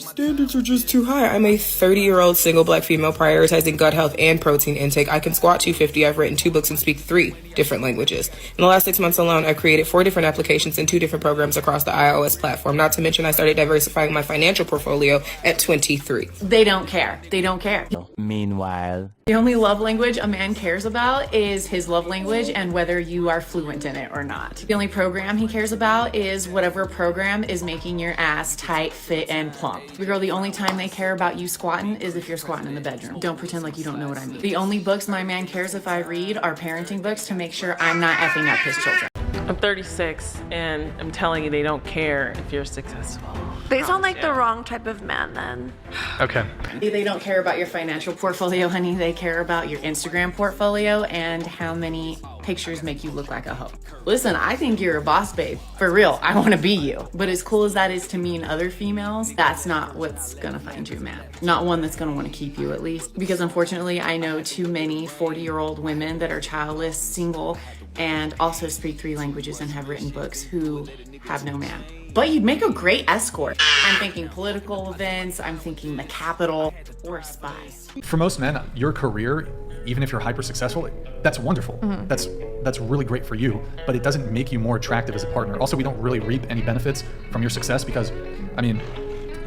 standards are just too high. I'm a 30-year-old single black female prioritizing gut health and protein intake. I can squat 250. I've written 2 books and speak 3 different languages. In the last 6 months alone, I've created 4 different applications and 2 different programs across the iOS platform. Not to mention, I started diversifying my financial portfolio at 23. They don't care. They don't care. Meanwhile, The only love language a man cares about is his love language and whether you are fluent in it or not. The only program he cares about is whatever program is making your ass tight, fit, and plump. Girl, the only time they care about you squatting is if you're squatting in the bedroom. Don't pretend like you don't know what I mean. The only books my man cares if I read are parenting books to make sure I'm not effing up his children. I'm 36 and I'm telling you they don't care if you're successful. They sound like the wrong type of man then. Okay. They don't care about your financial portfolio, honey. They care about your Instagram portfolio and how many pictures make you look like a hoe. Listen, I think you're a boss, babe. For real, I want to be you. But as cool as that is to me and other females, that's not what's gonna find you a man. Not one that's gonna want to keep you, at least. Because unfortunately, I know too many 40-year-old women that are childless, single, and also speak 3 languages and have written books who have no man. But you'd make a great escort. I'm thinking political events, I'm thinking the Capitol, or a spy. For most men, your career, even if you're hyper successful, that's wonderful. That's really great for you, but it doesn't make you more attractive as a partner. Also, we don't really reap any benefits from your success because, I mean,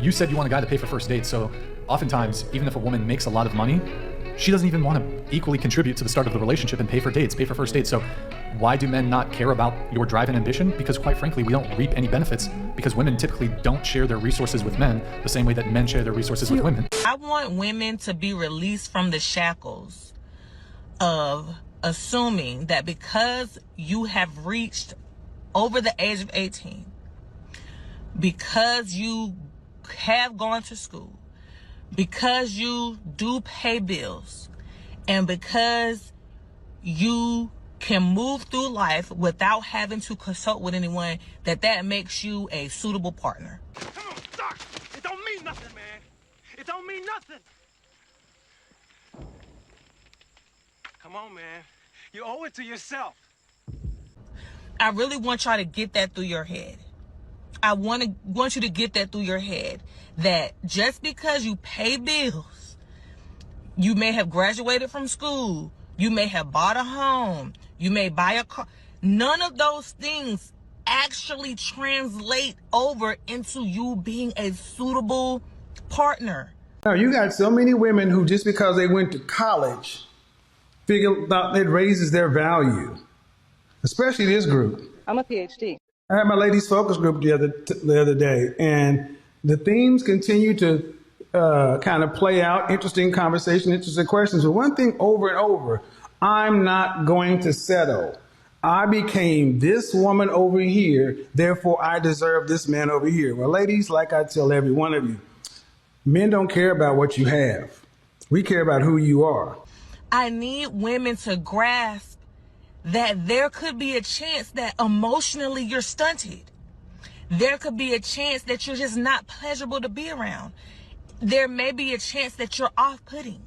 you said you want a guy to pay for first dates, so oftentimes, even if a woman makes a lot of money, she doesn't even want to equally contribute to the start of the relationship and pay for dates, pay for first dates. So why do men not care about your drive and ambition? Because quite frankly, we don't reap any benefits because women typically don't share their resources with men the same way that men share their resources with women. I want women to be released from the shackles of assuming that because you have reached over the age of 18, because you have gone to school, because you do pay bills, and because you can move through life without having to consult with anyone, that makes you a suitable partner. Come on, stop! It don't mean nothing, man. It don't mean nothing. Come on, man. You owe it to yourself. I really want y'all to get that through your head. I want you to get that through your head, that just because you pay bills, you may have graduated from school, you may have bought a home, you may buy a car, none of those things actually translate over into you being a suitable partner. Now, you got so many women who just because they went to college figure out it raises their value, especially this group. I'm a PhD. I had my ladies focus group the other day, and the themes continue to kind of play out, interesting conversation, interesting questions. But one thing over and over, I'm not going to settle. I became this woman over here, therefore I deserve this man over here. Well, ladies, like I tell every one of you, men don't care about what you have. We care about who you are. I need women to grasp that there could be a chance that emotionally you're stunted. There could be a chance that you're just not pleasurable to be around. There may be a chance that you're off-putting.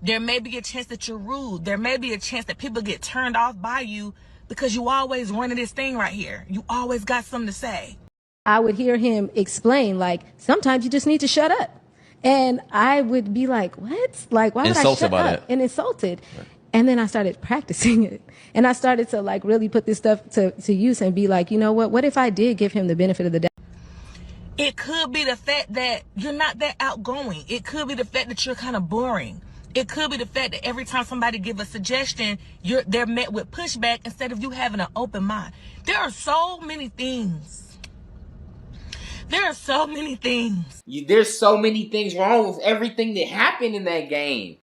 There may be a chance that you're rude. There may be a chance that people get turned off by you because you always running this thing right here. You always got something to say. I would hear him explain, like, sometimes you just need to shut up. And I would be like, what? Like, why would I shut up? And insulted. Right. And then I started practicing it. And I started to like really put this stuff to use and be like, you know what? What if I did give him the benefit of the doubt? It could be the fact that you're not that outgoing. It could be the fact that you're kind of boring. It could be the fact that every time somebody give a suggestion, they're met with pushback instead of you having an open mind. There are so many things. There are so many things. There's so many things wrong with everything that happened in that game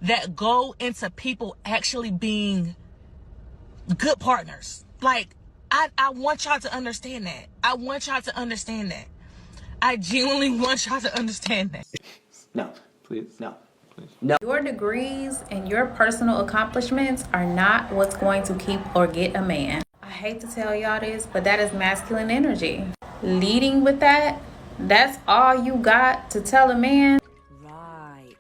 that go into people actually being good partners. Like, I want y'all to understand that. I want y'all to understand that. I genuinely want y'all to understand that. No, please, no. Please. No. Your degrees and your personal accomplishments are not what's going to keep or get a man. I hate to tell y'all this, but that is masculine energy. Leading with that, that's all you got to tell a man? Right.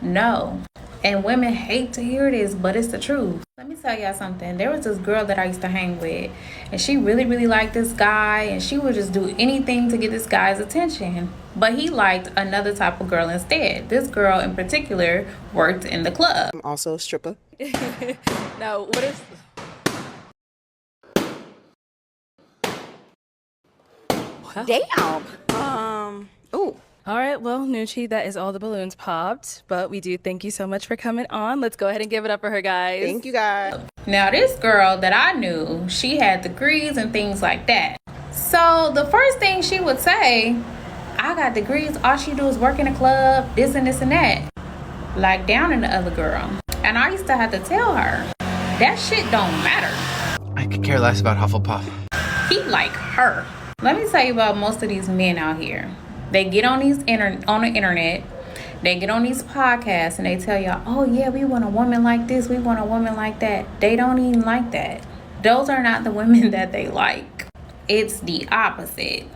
No. And women hate to hear this, but it's the truth. Let me tell y'all something. There was this girl that I used to hang with, and she really, really liked this guy, and she would just do anything to get this guy's attention. But he liked another type of girl instead. This girl in particular worked in the club. I'm also a stripper. Now, what if... Damn. Ooh. All right, well, Nucci, that is all the balloons popped. But we do thank you so much for coming on. Let's go ahead and give it up for her, guys. Thank you, guys. Now, this girl that I knew, she had degrees and things like that. So the first thing she would say, I got degrees, all she do is work in a club, this and this and that. Like down in the other girl. And I used to have to tell her, that shit don't matter. I could care less about Hufflepuff. He like her. Let me tell you about most of these men out here. They get on the internet, they get on these podcasts and they tell y'all, oh yeah, we want a woman like this, we want a woman like that. They don't even like that. Those are not the women that they like. It's the opposite.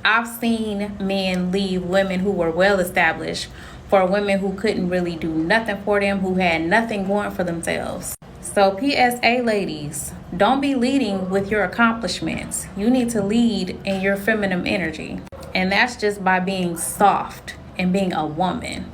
I've seen men leave women who were well established for women who couldn't really do nothing for them, who had nothing going for themselves. So PSA ladies, don't be leading with your accomplishments. You need to lead in your feminine energy. And that's just by being soft and being a woman.